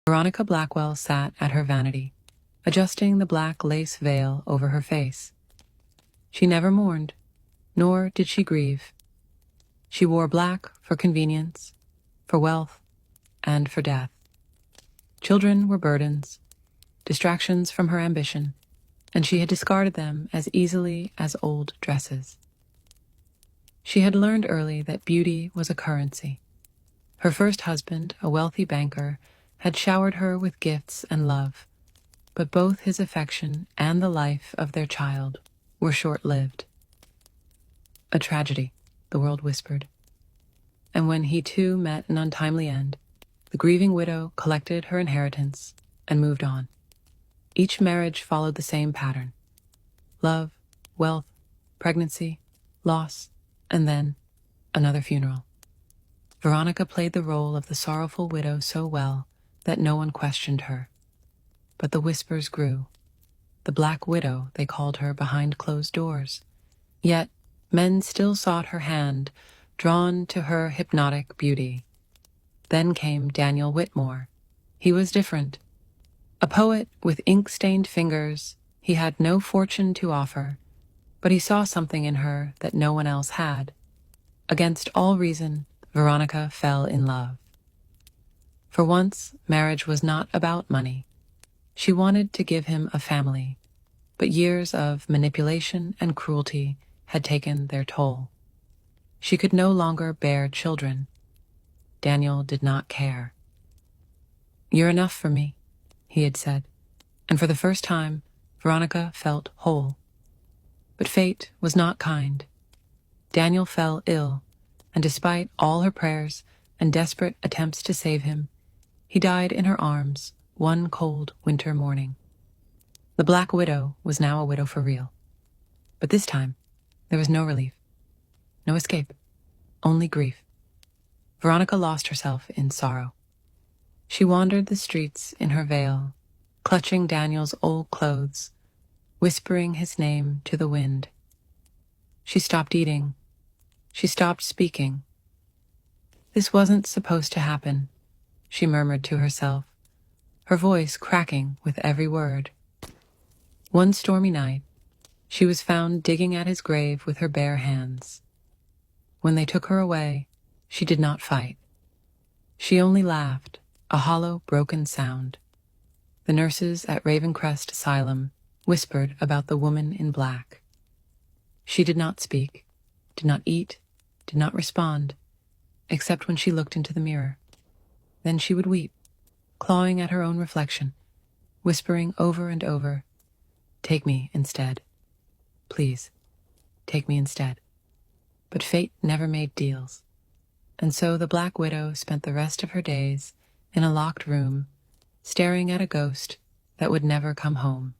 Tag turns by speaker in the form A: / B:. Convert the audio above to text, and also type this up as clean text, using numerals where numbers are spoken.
A: Veronica Blackwell sat at her vanity, adjusting the black lace veil over her face. She never mourned, nor did she grieve. She wore black for convenience, for wealth, and for death. Children were burdens, distractions from her ambition, and she had discarded them as easily as old dresses. She had learned early that beauty was a currency. Her first husband, a wealthy banker, had showered her with gifts and love, but both his affection and the life of their child were short-lived. A tragedy, the world whispered. And when he too met an untimely end, the grieving widow collected her inheritance and moved on. Each marriage followed the same pattern: love, wealth, pregnancy, loss, and then another funeral. Veronica played the role of the sorrowful widow so well that no one questioned her. But the whispers grew. The Black Widow, they called her behind closed doors. Yet men still sought her hand, drawn to her hypnotic beauty. Then came Daniel Whitmore. He was different. A poet with ink-stained fingers, he had no fortune to offer, but he saw something in her that no one else had. Against all reason, Veronica fell in love. For once, marriage was not about money. She wanted to give him a family, but years of manipulation and cruelty had taken their toll. She could no longer bear children. Daniel did not care. "You're enough for me," he had said, and for the first time, Veronica felt whole. But fate was not kind. Daniel fell ill, and despite all her prayers and desperate attempts to save him, he died in her arms one cold winter morning. The Black Widow was now a widow for real. But this time, there was no relief, no escape, only grief. Veronica lost herself in sorrow. She wandered the streets in her veil, clutching Daniel's old clothes, whispering his name to the wind. She stopped eating. She stopped speaking. "This wasn't supposed to happen," she murmured to herself, her voice cracking with every word. One stormy night, she was found digging at his grave with her bare hands. When they took her away, she did not fight. She only laughed, a hollow, broken sound. The nurses at Ravencrest Asylum whispered about the woman in black. She did not speak, did not eat, did not respond, except when she looked into the mirror. Then she would weep, clawing at her own reflection, whispering over and over, "Take me instead. Please, take me instead." But fate never made deals, and so the Black Widow spent the rest of her days in a locked room, staring at a ghost that would never come home.